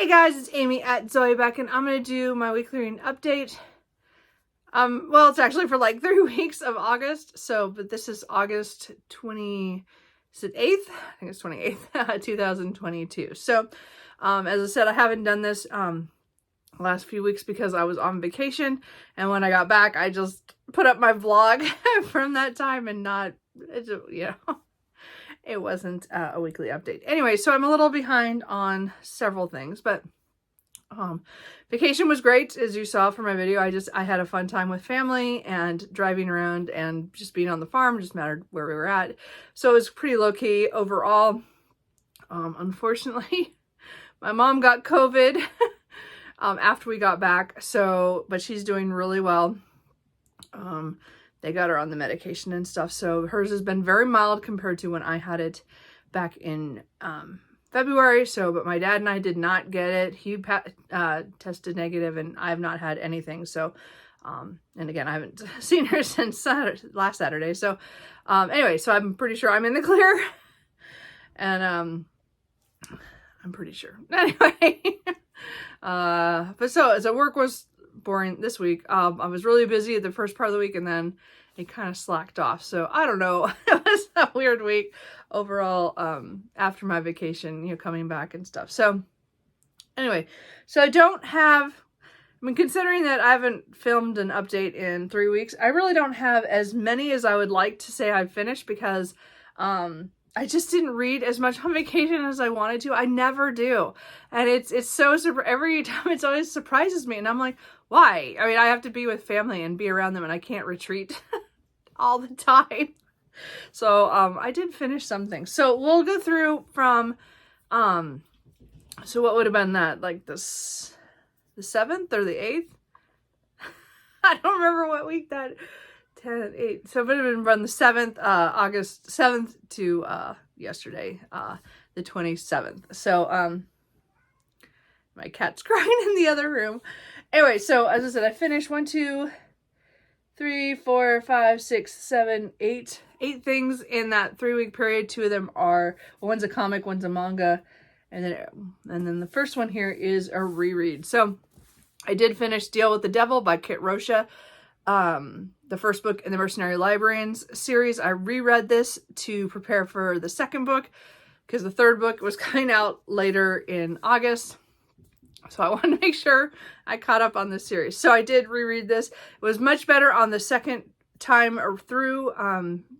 Hey guys, it's Amy at Zoe Beck, and I'm going to do my weekly reading update. Well, it's actually for like 3 weeks of August, but this is August 28th? I think it's 28th, 2022. So, as I said, I haven't done this last few weeks because I was on vacation, and when I got back, I just put up my vlog from that time and it wasn't a weekly update. Anyway, so I'm a little behind on several things, but vacation was great, as you saw from my video. I had a fun time with family and driving around and just being on the farm. Just mattered where we were at. So it was pretty low-key overall. Unfortunately, my mom got COVID after we got back, but she's doing really well. They got her on the medication and stuff, so hers has been very mild compared to when I had it back in February. But my dad and I did not get it. He tested negative, and I have not had anything. So, and again, I haven't seen her since last Saturday. So, anyway, so I'm pretty sure I'm in the clear, and I'm pretty sure. Anyway, so work was boring this week. I was really busy the first part of the week, and then it kind of slacked off. So I don't know. It was a weird week overall after my vacation, coming back and stuff. So anyway, so considering that I haven't filmed an update in 3 weeks, I really don't have as many as I would like to say I've finished because I just didn't read as much on vacation as I wanted to. I never do. And it's so super. Every time it always surprises me. And I'm like, why? I mean, I have to be with family and be around them, and I can't retreat all the time. So I did finish something. So we'll go through from, so what would have been that? Like the 7th or the 8th? I don't remember what week that 10, 8. So it would have been from the 7th, August 7th to yesterday, the 27th. So my cat's crying in the other room. Anyway, so as I said, I finished 1, 2, 3, 4, 5, 6, 7, 8 things in that 3-week period. 2 of them are, one's a comic, one's a manga, and then the first one here is a reread. So I did finish Deal with the Devil by Kit Rocha. The first book in the Mercenary Librarians series. I reread this to prepare for the second book because the third book was coming out later in August. So I wanted to make sure I caught up on this series. So I did reread this. It was much better on the second time through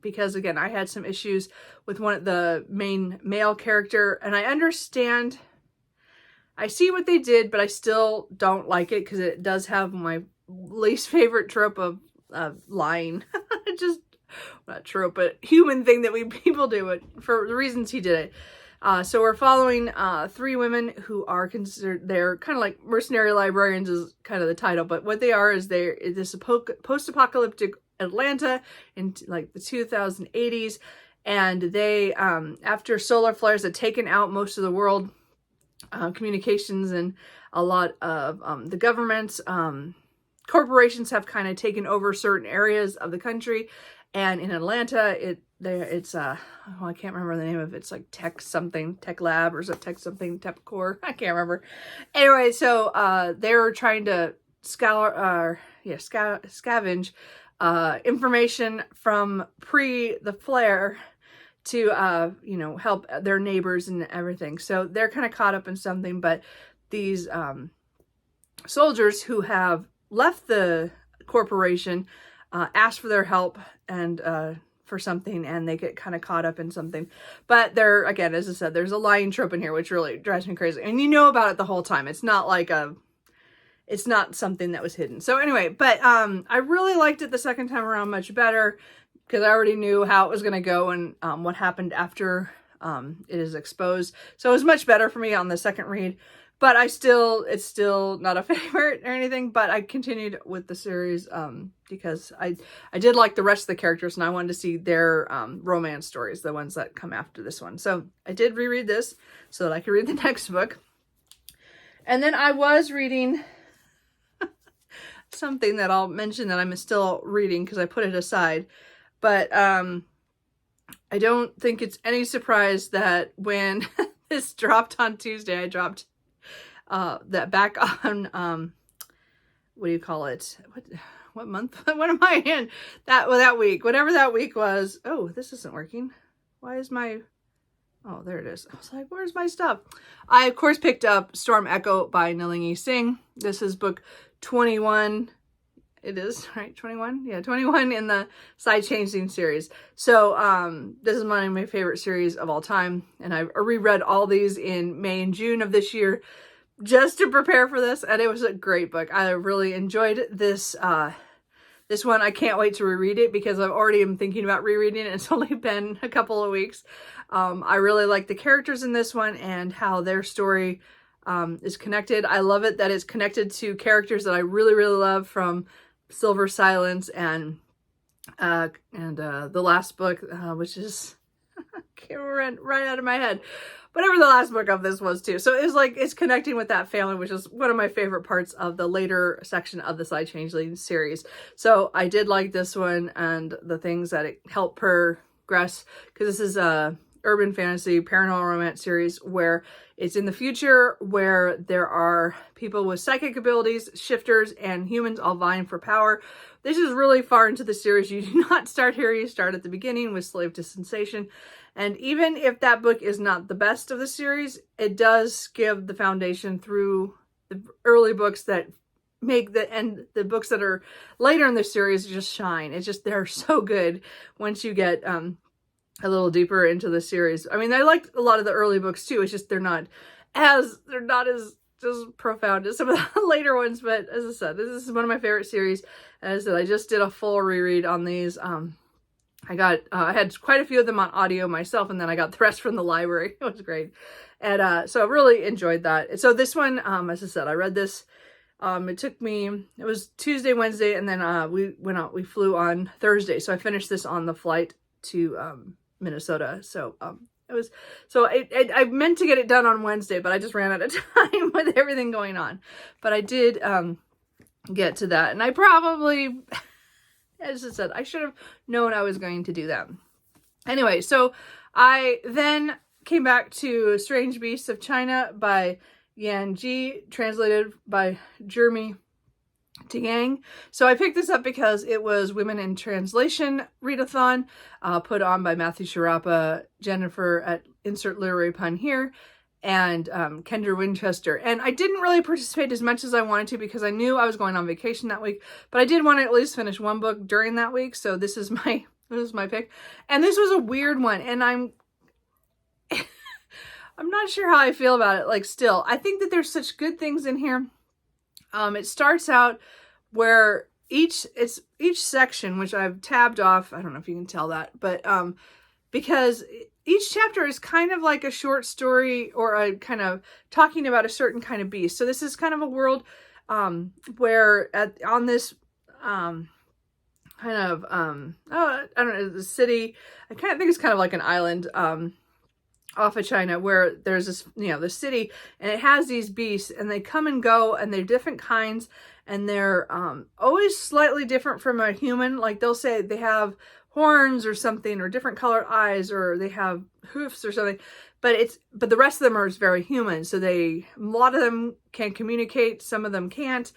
because, again, I had some issues with one of the main male character. And I understand, I see what they did, but I still don't like it because it does have my least favorite trope of lying. Just not trope, but human thing that people do it for the reasons he did it. So we're following 3 women who are considered, they're kind of like mercenary librarians is kind of the title, but what they are is this post-apocalyptic Atlanta in like the 2080s, and they after solar flares had taken out most of the world communications, and a lot of the government's corporations have kind of taken over certain areas of the country. And in Atlanta, it's I can't remember the name of it. It's like Tech Lab, or is it Tech Core? I can't remember. Anyway, so they're trying to scavenge information from pre the flare to help their neighbors and everything. So they're kind of caught up in something, but these soldiers who have left the corporation ask for their help and for something, and they get kind of caught up in something. But again, as I said, there's a lying trope in here which really drives me crazy, and you know about it the whole time. It's not like it's not something that was hidden. So anyway, but I really liked it the second time around much better because I already knew how it was going to go and what happened after it is exposed. So it was much better for me on the second read. But it's still not a favorite or anything, but I continued with the series because I did like the rest of the characters, and I wanted to see their romance stories, the ones that come after this one. So I did reread this so that I could read the next book. And then I was reading something that I'll mention that I'm still reading because I put it aside. But I don't think it's any surprise that when this dropped on Tuesday, I dropped that back on, what do you call it? What month? What am I in? That week, whatever that week was. Oh, this isn't working. Why is my, oh, there it is. I was like, where's my stuff? I, of course, picked up Storm Echo by Nalini Singh. This is book 21. It is, right? 21? Yeah, 21 in the Side Changing series. So this is one of my favorite series of all time. And I reread all these in May and June of this year just to prepare for this. And it was a great book. I really enjoyed this this one. I can't wait to reread it because I've already am thinking about rereading it. It's only been a couple of weeks. I really like the characters in this one and how their story is connected. I love it that it's connected to characters that I really, really love from Silver Silence and the last book, which is can't remember right out of my head, whatever the last book of this was too. So it's like it's connecting with that family, which is one of my favorite parts of the later section of the Side Changeling series. So I did like this one and the things that it helped progress, because this is a urban fantasy paranormal romance series where it's in the future, where there are people with psychic abilities, shifters, and humans all vying for power. This is really far into the series. You do not start here. You start at the beginning with Slave to Sensation. And even if that book is not the best of the series, it does give the foundation through the early books that make the books that are later in the series just shine. It's just, they're so good once you get a little deeper into the series. I mean, I liked a lot of the early books too. It's just they're not as just profound as some of the later ones. But as I said, this is one of my favorite series. As I said, I just did a full reread on these. I had quite a few of them on audio myself, and then I got the rest from the library. It was great. And so I really enjoyed that. So this one, as I said, I read this. It took me, it was Tuesday, Wednesday, and then we flew on Thursday. So I finished this on the flight to Minnesota. So I meant to get it done on Wednesday, but I just ran out of time with everything going on. But I did get to that, and I probably, as I said, I should have known I was going to do that. Anyway, so I then came back to Strange Beasts of China by Yan Ji, translated by Jeremy Yang. So I picked this up because it was Women in Translation readathon, put on by Matthew Sharapa, Jennifer at insert literary pun here, and Kendra Winchester. And I didn't really participate as much as I wanted to because I knew I was going on vacation that week, but I did want to at least finish one book during that week. So this is my pick. And this was a weird one, and I'm not sure how I feel about it. Like, still, I think that there's such good things in here. It starts out where each section, which I've tabbed off, I don't know if you can tell that, but because each chapter is kind of like a short story or a kind of talking about a certain kind of beast. So this is kind of a world where on this I don't know, the city, I kind of think it's kind of like an island off of China, where there's this, the city, and it has these beasts, and they come and go, and they're different kinds, and they're always slightly different from a human. Like, they'll say they have horns or something, or different colored eyes, or they have hoofs or something, but the rest of them are very human. So a lot of them can communicate, some of them can't.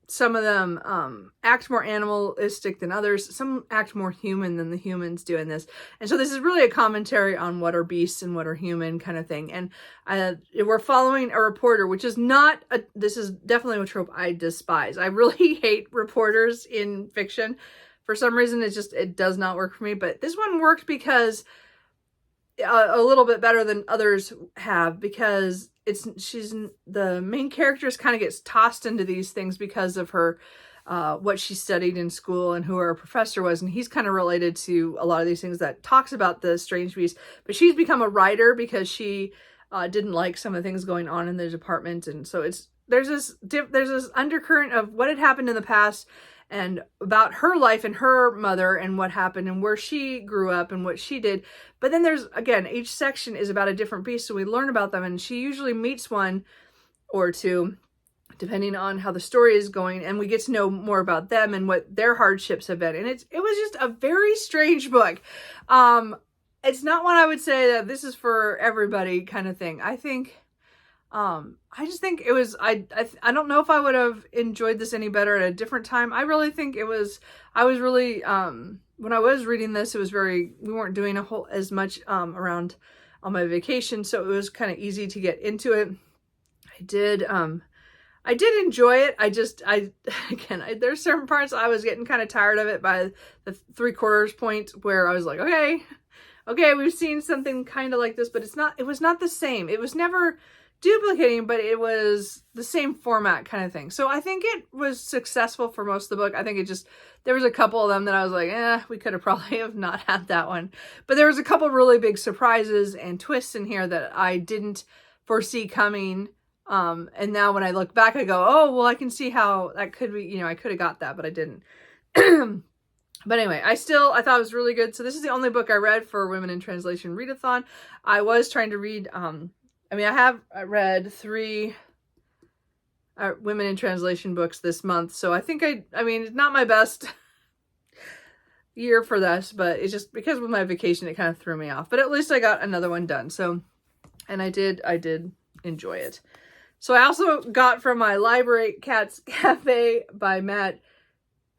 Some of them act more animalistic than others. Some act more human than the humans do in this. And so this is really a commentary on what are beasts and what are human kind of thing. And we're following a reporter, which is not, this is definitely a trope I despise. I really hate reporters in fiction. For some reason, it does not work for me. But this one worked because a little bit better than others have, because the main character kind of gets tossed into these things because of her what she studied in school and who her professor was, and he's kind of related to a lot of these things that talks about the strange beast. But she's become a writer because she didn't like some of the things going on in the department, and so there's this undercurrent of what had happened in the past and about her life and her mother and what happened and where she grew up and what she did. But then there's, again, each section is about a different beast, so we learn about them, and she usually meets one or two, depending on how the story is going, and we get to know more about them and what their hardships have been. And it was just a very strange book. It's not one I would say that this is for everybody kind of thing. I think I just think it was, I don't know if I would have enjoyed this any better at a different time. I really think it was, I was really, when I was reading this, it was very, we weren't doing as much, around on my vacation. So it was kind of easy to get into it. I did enjoy it. There's certain parts I was getting kind of tired of it by the 3/4 point where I was like, okay, we've seen something kind of like this, but it was not the same. It was never duplicating, but it was the same format kind of thing. So I think it was successful for most of the book. I think there was a couple of them that I was like, we could have probably have not had that one. But there was a couple really big surprises and twists in here that I didn't foresee coming. And now when I look back, I go, oh, well, I can see how that could be, I could have got that, but I didn't. But anyway, I thought it was really good. So this is the only book I read for Women in Translation Readathon. I was trying to read, I read 3 Women in Translation books this month. So I think it's not my best year for this, but it's just because with my vacation, it kind of threw me off. But at least I got another one done. So, and I did enjoy it. So I also got from my library Cat's Cafe by Matt,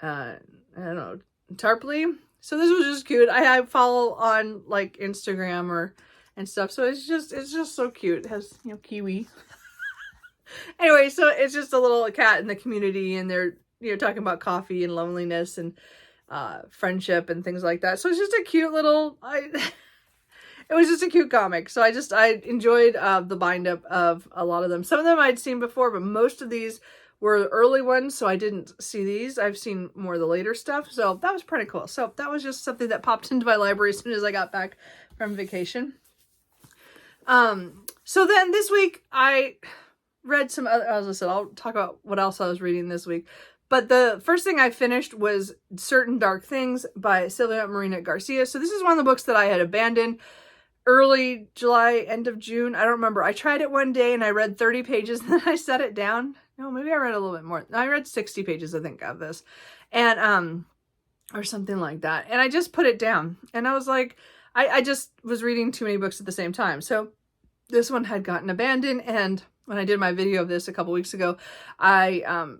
Tarpley. So this was just cute. I follow on like Instagram and stuff. So it's just so cute. It has, kiwi. Anyway, so it's just a little cat in the community, and they're, talking about coffee and loneliness and friendship and things like that. So it's just a cute little, it was just a cute comic. So I enjoyed the bind up of a lot of them. Some of them I'd seen before, but most of these were the early ones. So I didn't see these. I've seen more of the later stuff. So that was pretty cool. So that was just something that popped into my library as soon as I got back from vacation. So then this week I read some other, as I said, I'll talk about what else I was reading this week. But the first thing I finished was Certain Dark Things by Silvia Marina Garcia. So this is one of the books that I had abandoned early July, end of June. I don't remember. I tried it one day and I read 30 pages and then I set it down. No, maybe I read a little bit more. I read 60 pages, I think, of this. And, or something like that. And I just put it down. And I was like, I just was reading too many books at the same time. So this one had gotten abandoned. And when I did my video of this a couple weeks ago, I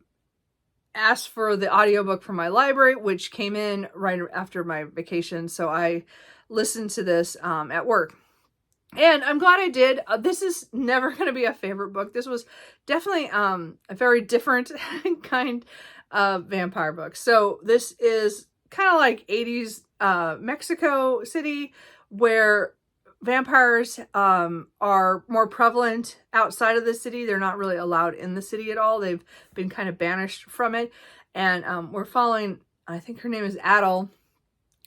asked for the audiobook from my library, which came in right after my vacation. So I listened to this at work. And I'm glad I did. This is never going to be a favorite book. This was definitely a very different kind of vampire book. So this is kind of like 80s Mexico City, where vampires are more prevalent outside of the city. They're not really allowed in the city at all. They've been kind of banished from it. And we're following, I think her name is Adele.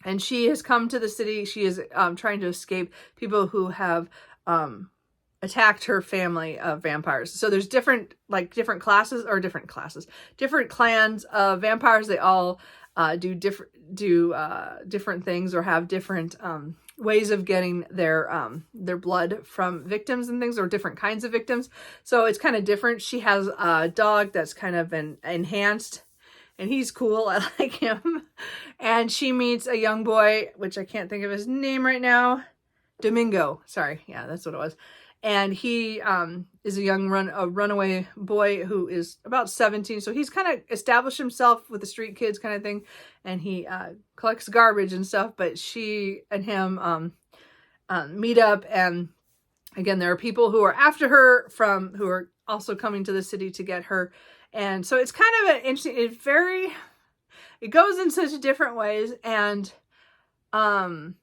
And she has come to the city. She is trying to escape people who have attacked her family of vampires. So there's different clans of vampires. They all do different things or have different ways of getting their blood from victims and things, or different kinds of victims. So it's kind of different. She has a dog that's kind of been enhanced. And he's cool. I like him. And she meets a young boy, which I can't think of his name right now. Domingo. Sorry. Yeah, that's what it was. And he is a runaway boy who is about 17. So he's kind of established himself with the street kids kind of thing. And he collects garbage and stuff. But she and him meet up. And again, there are people who are after her who are also coming to the city to get her. And so it's kind of an interesting, it goes in such different ways. And I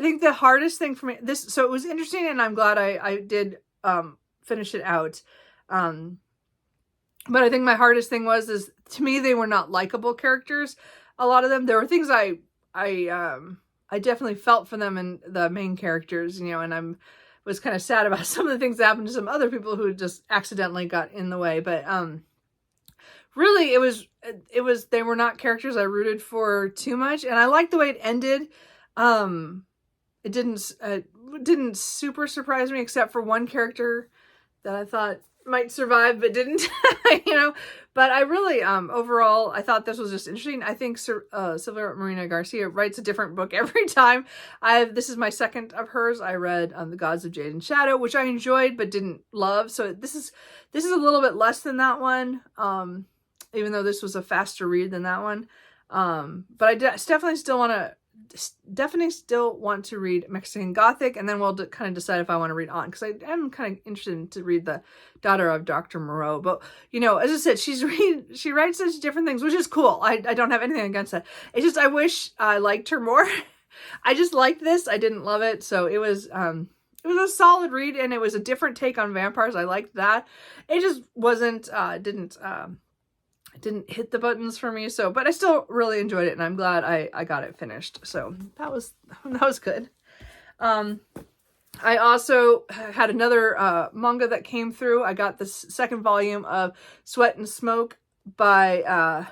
think the hardest thing for me, so it was interesting, and I'm glad I did finish it out. But I think my hardest thing is to me, they were not likable characters. A lot of them, there were things I definitely felt for them and the main characters, and was kind of sad about some of the things that happened to some other people who just accidentally got in the way. But really, they were not characters I rooted for too much. And I liked the way it ended. It didn't super surprise me, except for one character that I thought might survive but didn't, you know. But I really, overall, I thought this was just interesting. I think Silvia Marina Garcia writes a different book every time. This is my second of hers. I read The Gods of Jade and Shadow, which I enjoyed but didn't love. So this is a little bit less than that one, even though this was a faster read than that one. But I definitely still want to read Mexican Gothic, and then we'll kind of decide if I want to read on, because I am kind of interested to read The Daughter of Dr. Moreau. But, you know, as I said, she writes such different things, which is cool. I don't have anything against that. It's just I wish I liked her more. I just liked this. I didn't love it. So it was a solid read, and it was a different take on vampires. I liked that. It just wasn't, didn't hit the buttons for me. So, but I still really enjoyed it, and I'm glad I got it finished. So that was good. I also had another manga that came through. I got this second volume of Sweat and Smoke by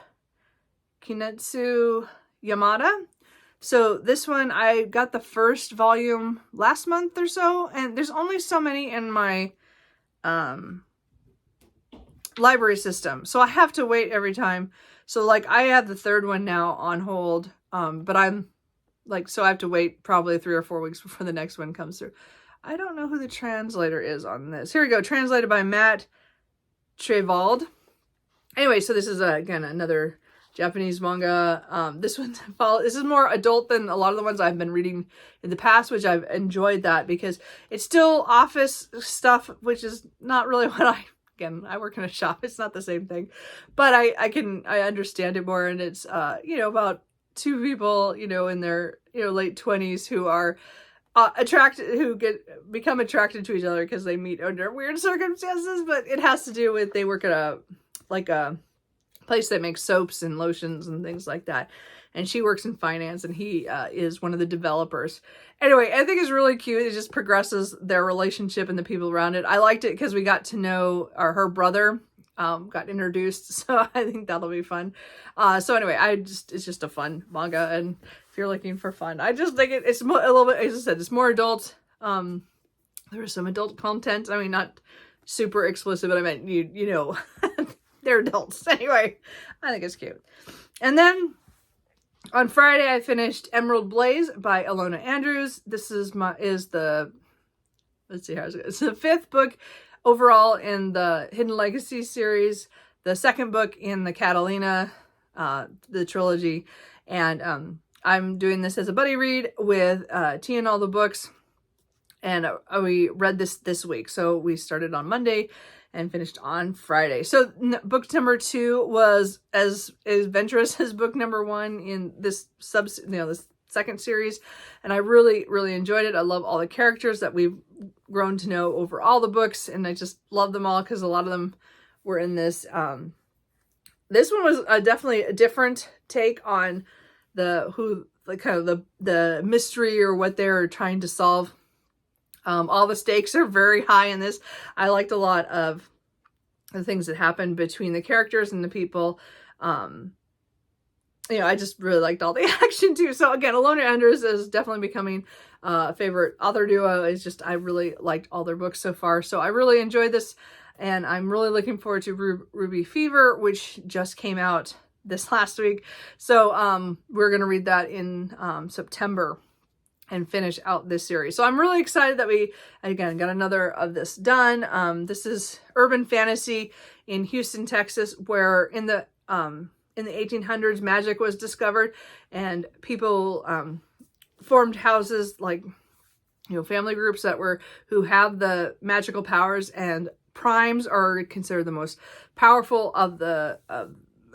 Kinetsu Yamada. So this one, I got the first volume last month or so, and there's only so many in my library system, so I have to wait every time. So like I have the third one now on hold, but I'm like, so I have to wait probably 3 or 4 weeks before the next one comes through. I don't know who the translator is on this. Here we go. Translated by Matt Trevald. Anyway, so this is again another Japanese manga. This is more adult than a lot of the ones I've been reading in the past, which I've enjoyed that because it's still office stuff, which is not really what I work in a shop. It's not the same thing, but I understand it more. And it's, you know, about two people, you know, in their, you know, late 20s who are become attracted to each other because they meet under weird circumstances. But it has to do with, they work at a place that makes soaps and lotions and things like that. And she works in finance, and he is one of the developers. Anyway, I think it's really cute. It just progresses their relationship and the people around it. I liked it because we got to know her brother, got introduced. So I think that'll be fun. So anyway, it's just a fun manga. And if you're looking for fun, I just think it's a little bit, as I said, it's more adult. There is some adult content. I mean, not super explicit, but I meant, you know, they're adults. Anyway, I think it's cute. And then on Friday, I finished Emerald Blaze by Ilona Andrews. This is the, let's see how it's the 5th book overall in the Hidden Legacy series, the 2nd book in the Catalina, the trilogy. And I'm doing this as a buddy read with Tea and all the books. And we read this week. So we started on Monday and finished on Friday. So book number 2 was as adventurous as book number 1 in this this second series. And I really, really enjoyed it. I love all the characters that we've grown to know over all the books. And I just love them all because a lot of them were in this. This one was definitely a different take on the mystery or what they're trying to solve. All the stakes are very high in this. I liked a lot of the things that happened between the characters and the people. You know, I just really liked all the action too. So again, Ilona Andrews is definitely becoming a favorite author duo. It's just, I really liked all their books so far. So I really enjoyed this, and I'm really looking forward to Ruby Fever, which just came out this last week. So we're going to read that in September and finish out this series. So I'm really excited that we, again, got another of this done. This is urban fantasy in Houston, Texas, where in the 1800s, magic was discovered, and people formed houses, like, you know, family groups who have the magical powers, and primes are considered the most powerful of the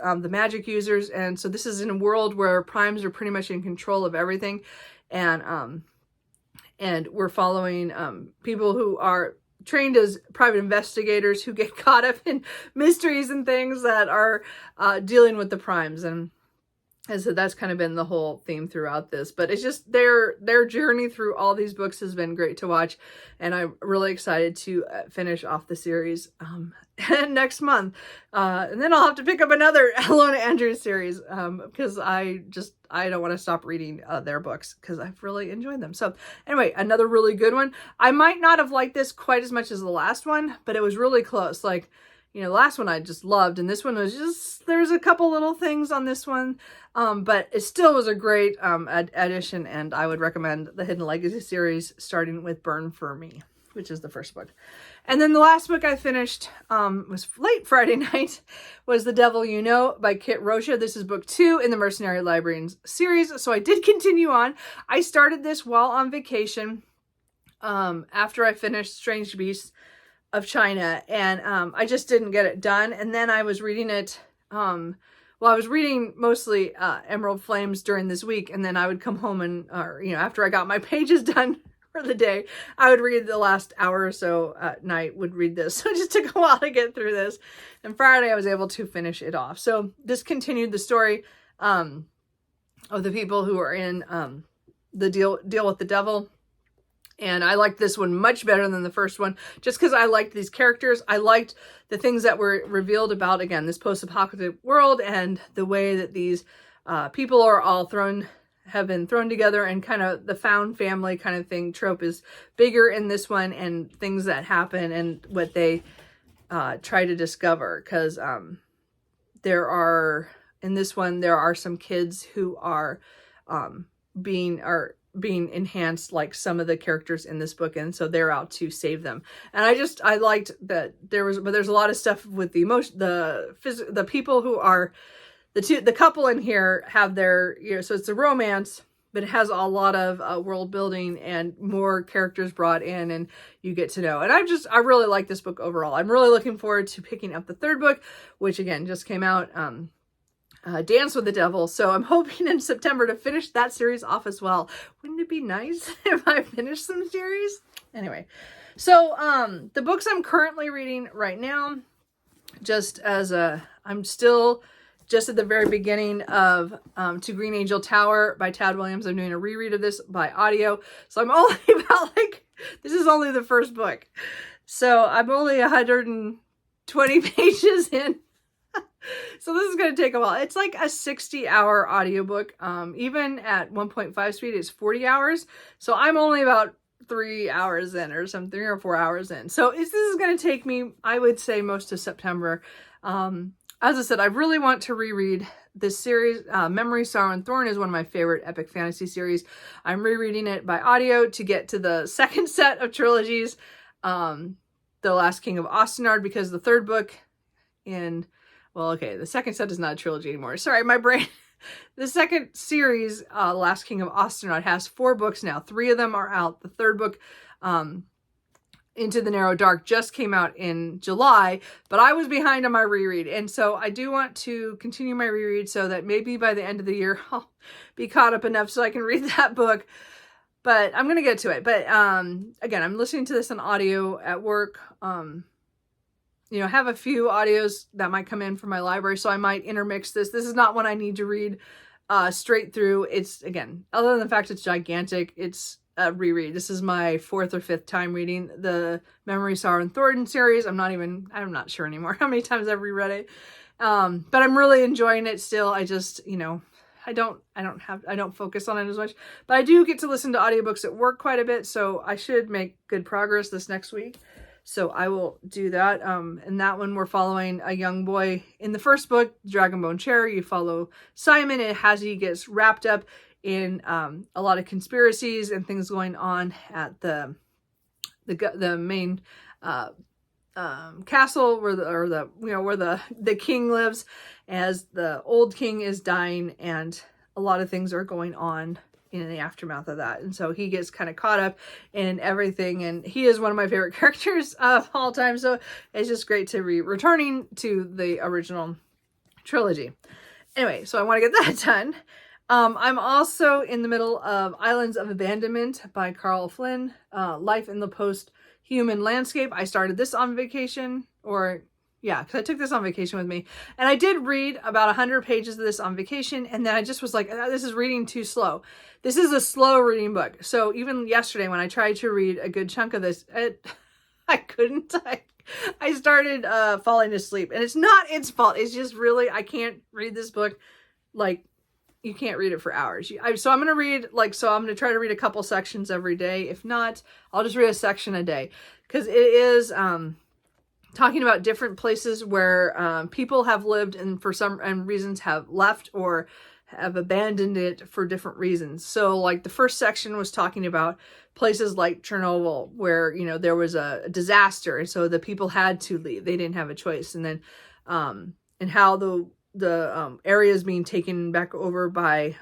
magic users. And so this is in a world where primes are pretty much in control of everything. And we're following people who are trained as private investigators who get caught up in mysteries and things that are dealing with the primes. And And so that's kind of been the whole theme throughout this. But it's just their journey through all these books has been great to watch. And I'm really excited to finish off the series next month. And then I'll have to pick up another Alona Andrews series because I don't want to stop reading their books because I've really enjoyed them. So anyway, another really good one. I might not have liked this quite as much as the last one, but it was really close. Like, you know, the last one I just loved, and this one was just, there's a couple little things on this one, but it still was a great addition, and I would recommend the Hidden Legacy series, starting with Burn for Me, which is the first book. And then the last book I finished was late Friday night, was The Devil You Know by Kit Rocha. This is book 2 in the Mercenary Librarians series, so I did continue on. I started this while on vacation after I finished Strange Beasts of China, and I just didn't get it done. And then I was reading it, I was reading mostly Emerald Flames during this week, and then I would come home and, after I got my pages done for the day, I would read the last hour or so at night, would read this. So it just took a while to get through this. And Friday I was able to finish it off. So this continued the story of the people who are in the deal with the devil. And I liked this one much better than the first one, just because I liked these characters. I liked the things that were revealed about, again, this post-apocalyptic world, and the way that these people are all have been thrown together, and kind of the found family kind of thing trope is bigger in this one, and things that happen and what they try to discover. Because in this one, there are some kids who are being enhanced like some of the characters in this book, and so they're out to save them. And I liked that there's a lot of stuff with the emotion, the people who are the couple in here have their, so it's a romance, but it has a lot of world building and more characters brought in, and you get to know. And I really like this book overall. I'm really looking forward to picking up the third book, which again just came out, Dance with the Devil. So I'm hoping in September to finish that series off as well. Wouldn't it be nice if I finished some series? Anyway, so the books I'm currently reading right now, I'm still just at the very beginning of To Green Angel Tower by Tad Williams. I'm doing a reread of this by audio. So I'm only about this is only the first book. So I'm only 120 pages in. So this is going to take a while. It's like a 60-hour audiobook. Even at 1.5 speed, it's 40 hours. So I'm only about 3 hours in, or some 3 or 4 hours in. So this is going to take me, I would say, most of September. As I said, I really want to reread this series. Memory, Sorrow, and Thorn is one of my favorite epic fantasy series. I'm rereading it by audio to get to the second set of trilogies, The Last King of Ostenard, because the third book the second set is not a trilogy anymore. Sorry, my brain. The second series, Last King of Ostenard, has 4 books now. 3 of them are out. The third book, Into the Narrow Dark, just came out in July, but I was behind on my reread. And so I do want to continue my reread so that maybe by the end of the year, I'll be caught up enough so I can read that book. But I'm going to get to it. But again, I'm listening to this on audio at work. Have a few audios that might come in from my library, so I might intermix this. This is not one I need to read straight through. It's, again, other than the fact it's gigantic, it's a reread. This is my 4th or 5th time reading the Memory, Sorrow, and Thorn series. I'm not sure anymore how many times I've reread it. But I'm really enjoying it still. I just, I don't focus on it as much, but I do get to listen to audiobooks at work quite a bit, so I should make good progress this next week. So I will do that. In that one, we're following a young boy. In the first book, Dragonbone Chair, you follow Simon and as he gets wrapped up in a lot of conspiracies and things going on at the main castle where the king lives, as the old king is dying, and a lot of things are going on in the aftermath of that. And so he gets kind of caught up in everything, and he is one of my favorite characters of all time. So it's just great to returning to the original trilogy. Anyway, so I want to get that done. I'm also in the middle of Islands of Abandonment by Carl Flynn, Life in the Post-Human Landscape. I started this on vacation, or Yeah, because I took this on vacation with me. And I did read about 100 pages of this on vacation. And then I just was like, this is reading too slow. This is a slow reading book. So even yesterday when I tried to read a good chunk of this, I couldn't. I started falling asleep. And it's not its fault. It's just really, I can't read this book. Like, you can't read it for hours. So I'm going to read, so I'm going to try to read a couple sections every day. If not, I'll just read a section a day. Because it is talking about different places where people have lived and for some reasons have left or have abandoned it for different reasons. So like the first section was talking about places like Chernobyl where, there was a disaster. And so the people had to leave. They didn't have a choice. And then, and how the area is being taken back over by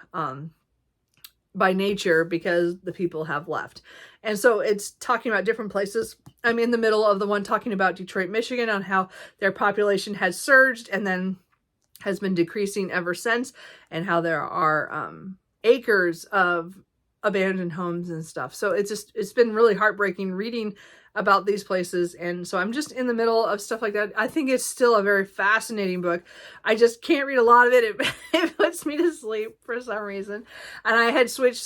nature because the people have left. And so it's talking about different places. I'm in the middle of the one talking about Detroit, Michigan, on how their population has surged and then has been decreasing ever since, and how there are acres of abandoned homes and stuff. So it's been really heartbreaking reading about these places. And so I'm just in the middle of stuff like that. I think it's still a very fascinating book. I just can't read a lot of it. It puts me to sleep for some reason. And I'd switched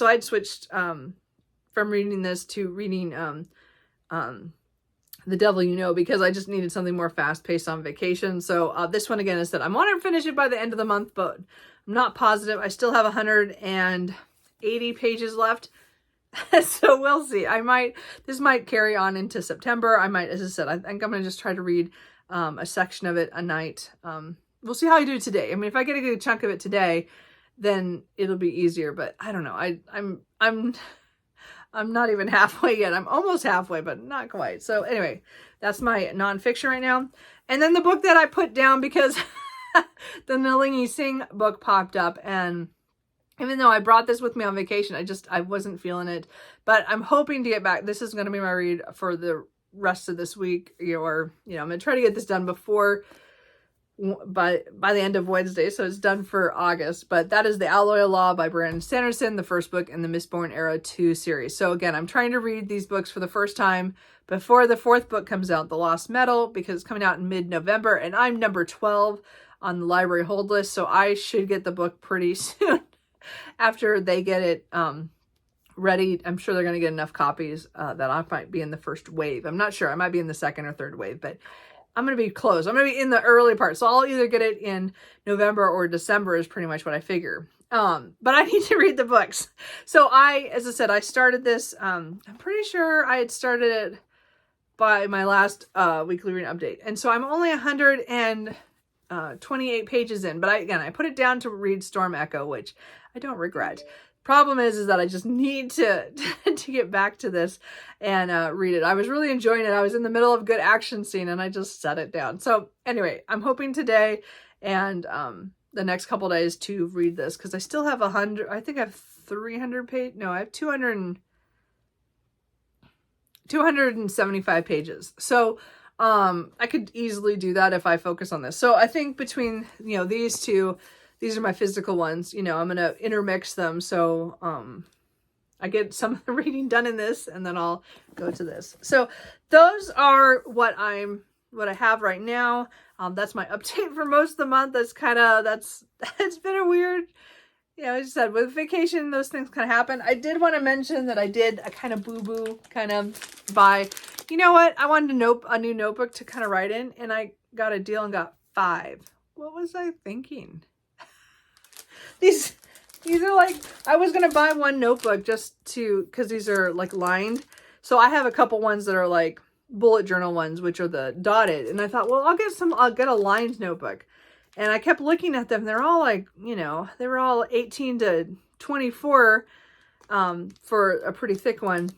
from reading this to reading The Devil You Know, because I just needed something more fast-paced on vacation. So this one again is that I want to finish it by the end of the month, but I'm not positive. I still have 180 pages left. So we'll see. This might carry on into September. As I said, I think I'm going to just try to read a section of it a night. We'll see how I do today. I mean, if I get a good chunk of it today, then it'll be easier, but I don't know. I'm not even halfway yet. I'm almost halfway, but not quite. So anyway, that's my nonfiction right now. And then the book that I put down because the Nalini Singh book popped up, and even though I brought this with me on vacation, I wasn't feeling it. But I'm hoping to get back. This is going to be my read for the rest of this week, or I'm going to try to get this done by the end of Wednesday, so it's done for August. But that is The Alloy of Law by Brandon Sanderson, the first book in the Mistborn Era 2 series. So again, I'm trying to read these books for the first time before the fourth book comes out, The Lost Metal, because it's coming out in mid-November, and I'm number 12 on the library hold list, so I should get the book pretty soon after they get it ready. I'm sure they're going to get enough copies that I might be in the first wave. I'm not sure. I might be in the second or third wave, but I'm going to be close. I'm going to be in the early part. So I'll either get it in November or December is pretty much what I figure. But I need to read the books. So as I said, I started this. I'm pretty sure I had started it by my last weekly reading update. And so I'm only 128 pages in. But I put it down to read Storm Echo, which I don't regret. Problem is that I just need to get back to this and read it. I was really enjoying it. I was in the middle of a good action scene and I just set it down. So anyway, I'm hoping today and the next couple days to read this, because I still have 100. I think I have 300 pages. No, I have 275 pages. So I could easily do that if I focus on this. So I think between these two. These are my physical ones. I'm going to intermix them. So I get some of the reading done in this and then I'll go to this. So those are what I have right now. That's my update for most of the month. It's been a weird, as I said, with vacation, those things kind of happen. I did want to mention that I did a kind of boo-boo kind of buy. You know what? I wanted a new notebook to kind of write in, and I got a deal and got 5. What was I thinking? These are like, I was going to buy one notebook because these are like lined. So I have a couple ones that are like bullet journal ones, which are the dotted. And I thought, well, I'll get a lined notebook. And I kept looking at them. They're all like, they were all 18 to 24 for a pretty thick one,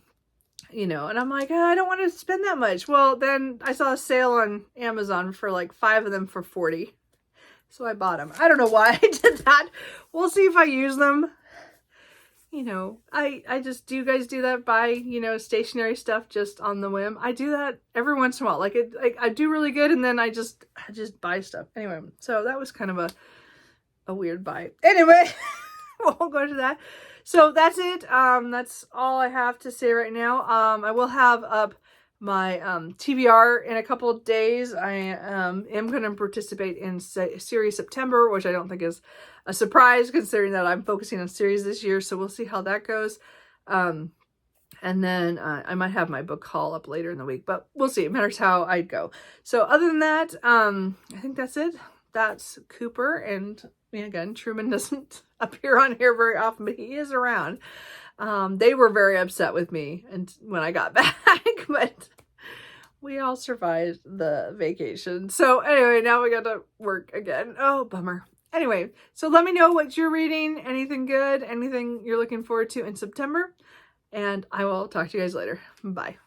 and I'm like, I don't want to spend that much. Well, then I saw a sale on Amazon for like 5 of them for $40. So I bought them. I don't know why I did that. We'll see if I use them. I just, do you guys do that? Buy, stationery stuff just on the whim? I do that every once in a while. Like I do really good, and then I just buy stuff. Anyway, so that was kind of a weird buy. Anyway, we'll go to that. So that's it. That's all I have to say right now. I will have up my TBR in a couple of days. I am going to participate in series September, which I don't think is a surprise considering that I'm focusing on series this year. So we'll see how that goes. And then I might have my book haul up later in the week, but we'll see. It matters how I'd go. So other than that, I think that's it. That's Cooper. And again, Truman doesn't appear on here very often, but he is around. They were very upset with me and when I got back, but we all survived the vacation. So anyway, now we got to work again. Oh, bummer. Anyway, so let me know what you're reading, anything good, anything you're looking forward to in September, and I will talk to you guys later. Bye.